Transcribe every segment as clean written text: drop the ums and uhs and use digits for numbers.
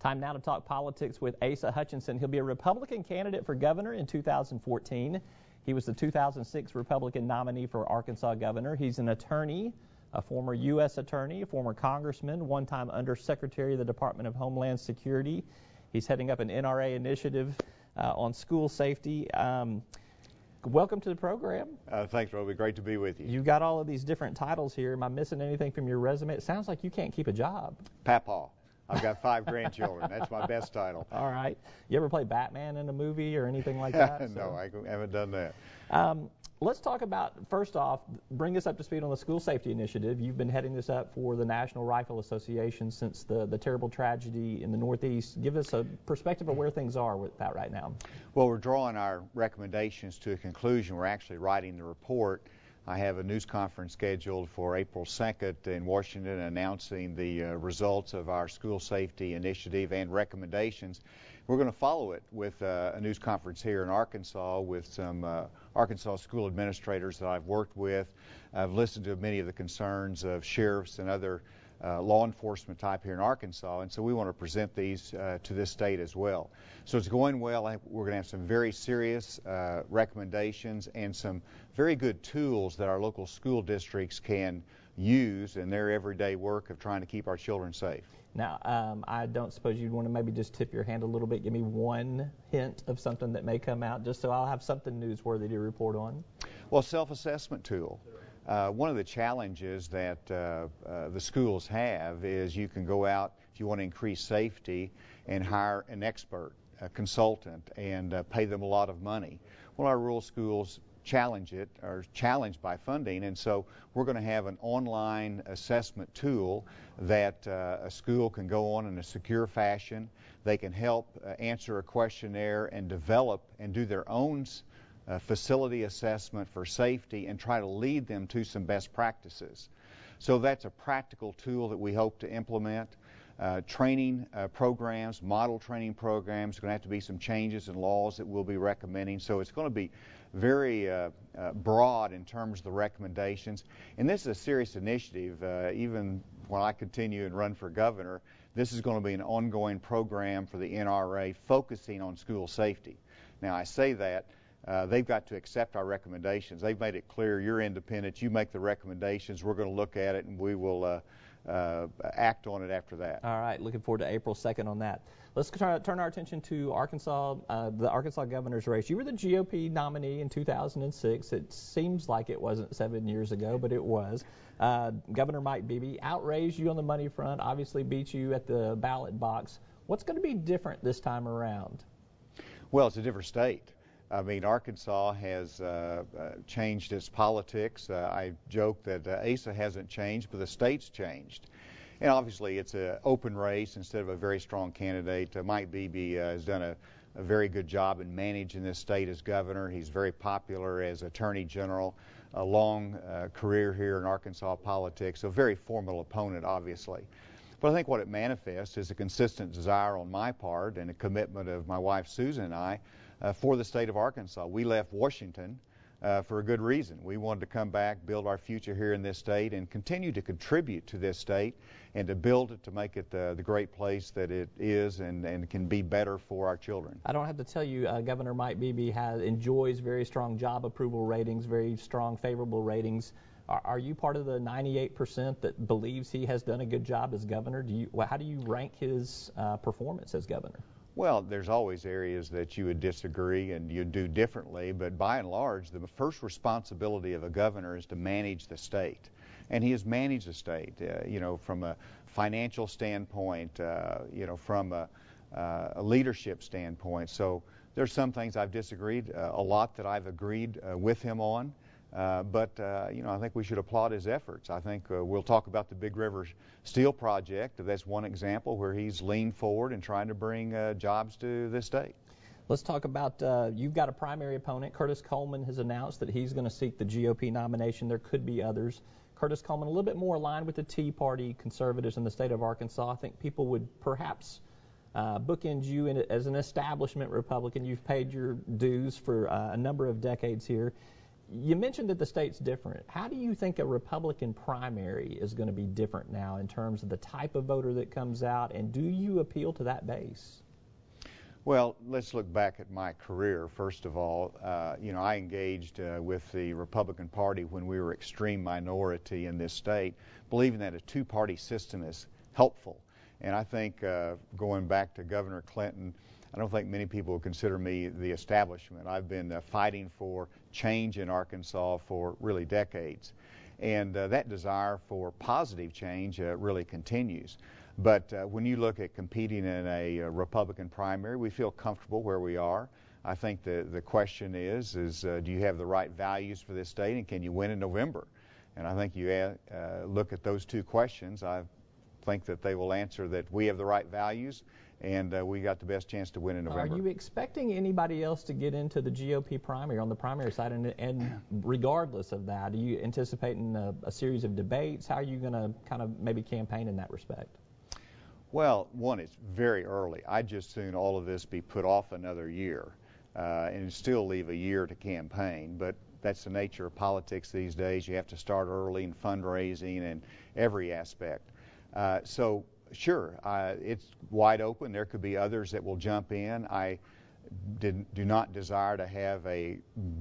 Time now to talk politics with Asa Hutchinson. He'll be a Republican candidate for governor in 2014. He was the 2006 Republican nominee for Arkansas governor. He's an attorney, a former U.S. attorney, a former congressman, one-time undersecretary of the Department of Homeland Security. He's heading up an NRA initiative on school safety. Welcome to the program. Thanks, Roby. Great to be with you. You've got all of these different titles here. Am I missing anything from your resume? It sounds like you can't keep a job. Papaw. I've got 5 grandchildren. That's my best title. All right. You ever play Batman in a movie or anything like that? No, I haven't done that. Let's talk about, first off, bring us up to speed on the school safety initiative. You've been heading this up for the National Rifle Association since the terrible tragedy in the Northeast. Give us a perspective of where things are with that right now. Well, we're drawing our recommendations to a conclusion. We're actually writing the report. I have a news conference scheduled for April 2nd in Washington announcing the results of our school safety initiative and recommendations. We're going to follow it with a news conference here in Arkansas with some Arkansas school administrators that I've worked with. I've listened to many of the concerns of sheriffs and other law enforcement type here in Arkansas, and so we want to present these to this state as well. So it's going well. We're going to have some very serious recommendations and some very good tools that our local school districts can use in their everyday work of trying to keep our children safe. Now, I don't suppose you'd want to maybe just tip your hand a little bit, give me one hint of something that may come out, just so I'll have something newsworthy to report on. Well, self-assessment tool. One of the challenges that the schools have is you can go out, if you want to increase safety, and hire an expert, a consultant, and pay them a lot of money. Well, our rural schools are challenged by funding, and so we're going to have an online assessment tool that a school can go on in a secure fashion. They can help answer a questionnaire and develop and do their own facility assessment for safety and try to lead them to some best practices. So that's a practical tool that we hope to implement. Training programs, model training programs, going to have to be some changes in laws that we'll be recommending. So it's going to be very broad in terms of the recommendations. And this is a serious initiative. Even when I continue and run for governor, this is going to be an ongoing program for the NRA focusing on school safety. Now, I say that. They've got to accept our recommendations. They've made it clear you're independent. You make the recommendations. We're going to look at it, and we will act on it after that. All right. Looking forward to April 2nd on that. Let's turn our attention to Arkansas, the Arkansas governor's race. You were the GOP nominee in 2006. It seems like it wasn't 7 years ago, but it was. Governor Mike Beebe outraised you on the money front, obviously beat you at the ballot box. What's going to be different this time around? Well, it's a different state. I mean, Arkansas has changed its politics. I joke that Asa hasn't changed, but the state's changed. And obviously, it's an open race instead of a very strong candidate. Mike Beebe has done a very good job in managing this state as governor. He's very popular as Attorney General, a long career here in Arkansas politics, a very formidable opponent, obviously. But I think what it manifests is a consistent desire on my part and a commitment of my wife Susan and I for the state of Arkansas. We left Washington for a good reason. We wanted to come back, build our future here in this state, and continue to contribute to this state and to build it, to make it the great place that it is and can be better for our children. I don't have to tell you, Governor Mike Beebe enjoys very strong job approval ratings, very strong favorable ratings. Are you part of the 98% that believes he has done a good job as governor? How do you rank his performance as governor? Well, there's always areas that you would disagree and you'd do differently, but by and large, the first responsibility of a governor is to manage the state. And he has managed the state, from a financial standpoint, from a leadership standpoint. So there's some things I've disagreed, a lot that I've agreed with him on. But I think we should applaud his efforts. I think we'll talk about the Big River Steel project. That's one example where he's leaned forward and trying to bring jobs to this state. Let's talk about, you've got a primary opponent. Curtis Coleman has announced that he's going to seek the GOP nomination. There could be others. Curtis Coleman, a little bit more aligned with the Tea Party conservatives in the state of Arkansas. I think people would perhaps bookend you as an establishment Republican. You've paid your dues for a number of decades here. You mentioned that the state's different. How do you think a Republican primary is going to be different now in terms of the type of voter that comes out, and do you appeal to that base? Well, let's look back at my career. First of all, I engaged with the Republican Party when we were extreme minority in this state, believing that a two-party system is helpful. And I think going back to Governor Clinton, I don't think many people would consider me the establishment. I've been fighting for change in Arkansas for really decades. And that desire for positive change really continues. But when you look at competing in a Republican primary, we feel comfortable where we are. I think the question is do you have the right values for this state, and can you win in November? And I think you look at those two questions. I think that they will answer that we have the right values, and we got the best chance to win in November. Are you expecting anybody else to get into the GOP primary on the primary side? And regardless of that, are you anticipating a series of debates? How are you going to kind of maybe campaign in that respect? Well, one, it's very early. I'd just soon all of this be put off another year and still leave a year to campaign. But that's the nature of politics these days. You have to start early in fundraising and every aspect. So, sure, it's wide open. There could be others that will jump in. I do not desire to have a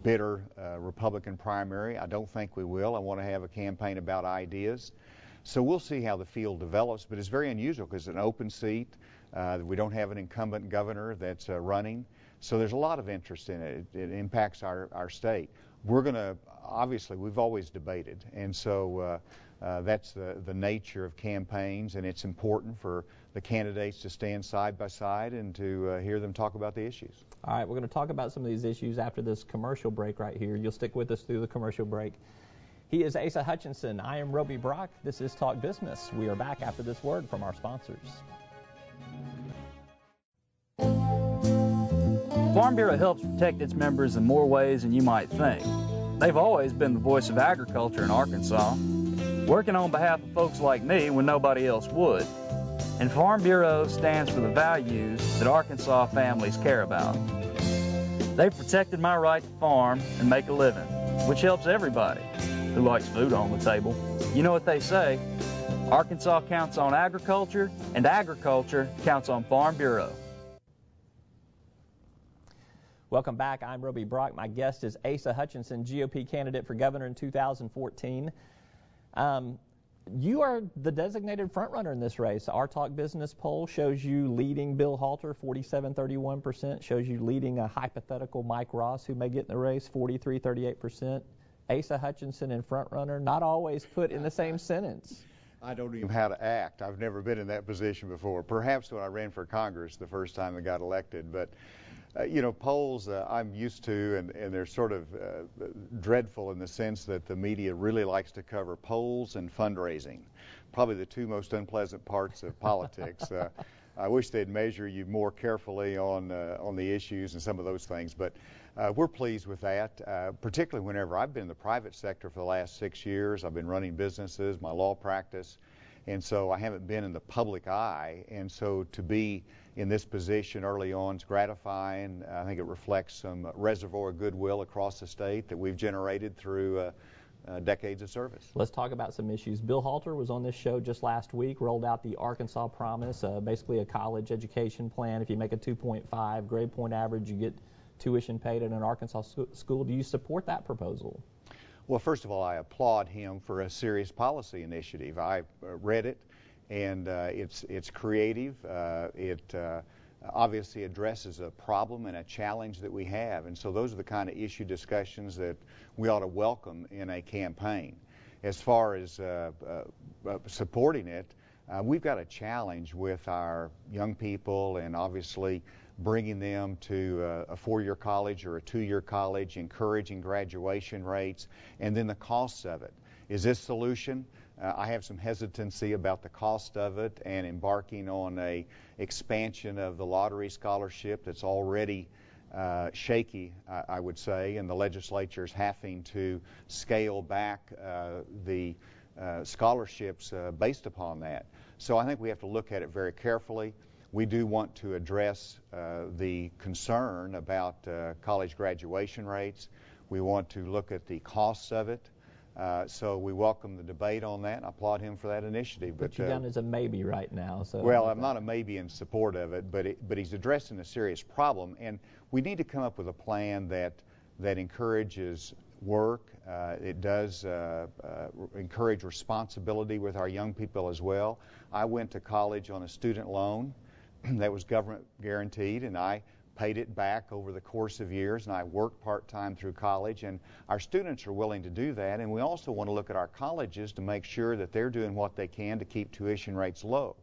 bitter Republican primary. I don't think we will. I want to have a campaign about ideas. So we'll see how the field develops, but it's very unusual because it's an open seat. We don't have an incumbent governor that's running. So there's a lot of interest in it. It impacts our state. We're going to, obviously, we've always debated, and so that's the nature of campaigns, and it's important for the candidates to stand side by side and to hear them talk about the issues. All right, we're going to talk about some of these issues after this commercial break right here. You'll stick with us through the commercial break. He is Asa Hutchinson. I am Roby Brock. This is Talk Business. We are back after this word from our sponsors. Farm Bureau helps protect its members in more ways than you might think. They've always been the voice of agriculture in Arkansas, working on behalf of folks like me when nobody else would. And Farm Bureau stands for the values that Arkansas families care about. They've protected my right to farm and make a living, which helps everybody who likes food on the table. You know what they say, Arkansas counts on agriculture, and agriculture counts on Farm Bureau. Welcome back. I'm Roby Brock. My guest is Asa Hutchinson, GOP candidate for governor in 2014. You are the designated frontrunner in this race. Our Talk Business poll shows you leading Bill Halter, 47-31%, shows you leading a hypothetical Mike Ross, who may get in the race, 43-38%. Asa Hutchinson and frontrunner, not always put in the same sentence. I don't even know how to act. I've never been in that position before. Perhaps when I ran for Congress the first time I got elected, but polls I'm used to, and they're sort of dreadful in the sense that the media really likes to cover polls and fundraising, probably the two most unpleasant parts of politics. I wish they'd measure you more carefully on the issues and some of those things, but we're pleased with that, particularly whenever I've been in the private sector for the last 6 years. I've been running businesses, my law practice, and so I haven't been in the public eye, and so to be in this position early on is gratifying. I think it reflects some reservoir of goodwill across the state that we've generated through decades of service. Let's talk about some issues. Bill Halter was on this show just last week, rolled out the Arkansas Promise, basically a college education plan. If you make a 2.5 grade point average, you get tuition paid at an Arkansas school. Do you support that proposal? Well, first of all, I applaud him for a serious policy initiative. I read it, and it's creative. It obviously addresses a problem and a challenge that we have, and so those are the kind of issue discussions that we ought to welcome in a campaign. As far as supporting it, we've got a challenge with our young people, and obviously bringing them to a 4-year college or a 2-year college, encouraging graduation rates, and then the costs of it. Is this solution? I have some hesitancy about the cost of it and embarking on a expansion of the lottery scholarship that's already shaky, I would say, and the legislature is having to scale back the scholarships based upon that. So I think we have to look at it very carefully. We do want to address the concern about college graduation rates. We want to look at the costs of it. So we welcome the debate on that, and I applaud him for that initiative. But you're down as a maybe right now. So well, I'm not a maybe in support of it, but he's addressing a serious problem, and we need to come up with a plan that encourages work. It does encourage responsibility with our young people as well. I went to college on a student loan that was government guaranteed, and I paid it back over the course of years, and I worked part-time through college, and our students are willing to do that, and we also want to look at our colleges to make sure that they're doing what they can to keep tuition rates low.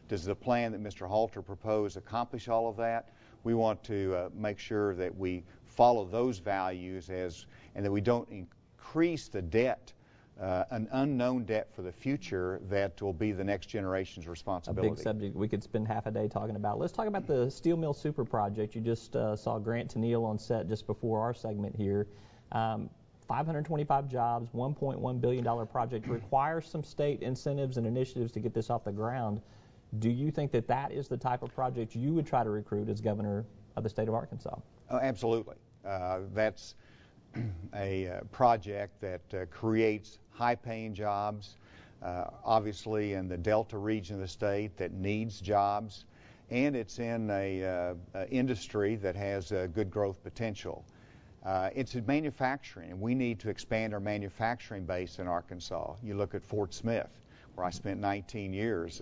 Does the plan that Mr. Halter proposed accomplish all of that? We want to make sure that we follow those values and that we don't increase the debt, an unknown debt for the future that will be the next generation's responsibility. A big subject we could spend half a day talking about. Let's talk about the Steel Mill Super Project. You just saw Grant Tennille on set just before our segment here. 525 jobs, $1.1 billion project, requires some state incentives and initiatives to get this off the ground. Do you think that that is the type of project you would try to recruit as governor of the state of Arkansas? Oh, absolutely. That's a project that creates high-paying jobs, obviously in the Delta region of the state that needs jobs, and it's in a industry that has good growth potential. It's in manufacturing, and we need to expand our manufacturing base in Arkansas. You look at Fort Smith, where I spent 19 years.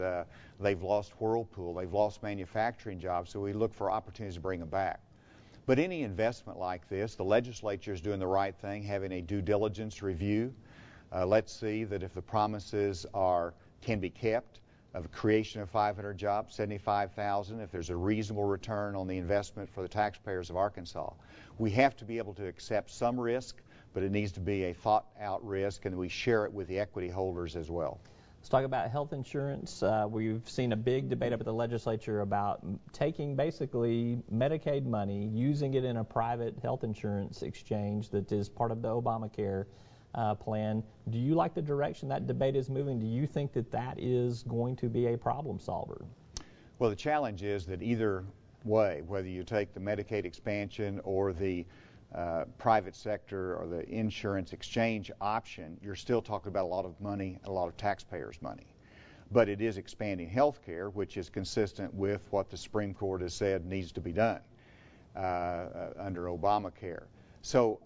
They've lost Whirlpool. They've lost manufacturing jobs, so we look for opportunities to bring them back. But any investment like this, the legislature is doing the right thing, having a due diligence review. Let's see that if the promises can be kept of creation of 500 jobs, 75,000, if there's a reasonable return on the investment for the taxpayers of Arkansas. We have to be able to accept some risk, but it needs to be a thought-out risk, and we share it with the equity holders as well. Let's talk about health insurance. We've seen a big debate up at the legislature about taking basically Medicaid money, using it in a private health insurance exchange that is part of the Obamacare plan. Do you like the direction that debate is moving? Do you think that that is going to be a problem solver? Well, the challenge is that either way, whether you take the Medicaid expansion or the private sector or the insurance exchange option, you're still talking about a lot of money, a lot of taxpayers' money. But it is expanding health care, which is consistent with what the Supreme Court has said needs to be done under Obamacare. So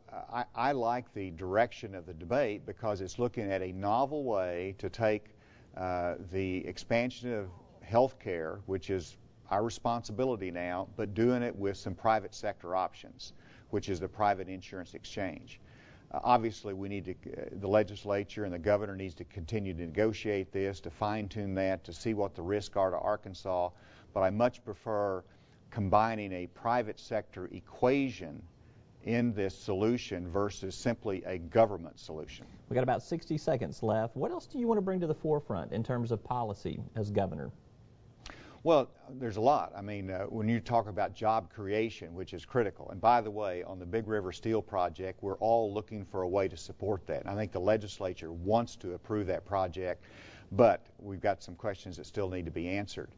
I like the direction of the debate because it's looking at a novel way to take the expansion of health care, which is our responsibility now, but doing it with some private sector options, which is the private insurance exchange. Obviously, we need to, the legislature and the governor needs to continue to negotiate this, to fine-tune that, to see what the risks are to Arkansas, but I much prefer combining a private sector equation in this solution versus simply a government solution. We've got about 60 seconds left. What else do you want to bring to the forefront in terms of policy as governor? Well, there's a lot. I mean, when you talk about job creation, which is critical, and by the way, on the Big River Steel project, we're all looking for a way to support that. And I think the legislature wants to approve that project, but we've got some questions that still need to be answered.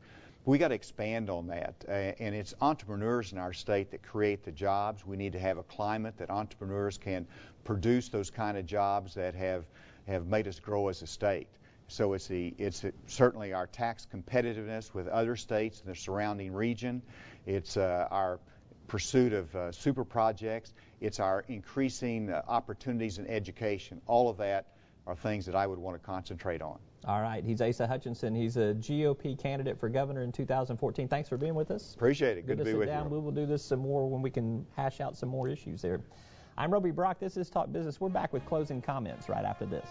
We got to expand on that, and it's entrepreneurs in our state that create the jobs. We need to have a climate that entrepreneurs can produce those kind of jobs that have made us grow as a state. So it's certainly our tax competitiveness with other states in the surrounding region. It's our pursuit of super projects. It's our increasing opportunities in education. All of that are things that I would want to concentrate on. All right. He's Asa Hutchinson. He's a GOP candidate for governor in 2014. Thanks for being with us. Appreciate it. Good to be with you. We will do this some more when we can hash out some more issues there. I'm Roby Brock. This is Talk Business. We're back with closing comments right after this.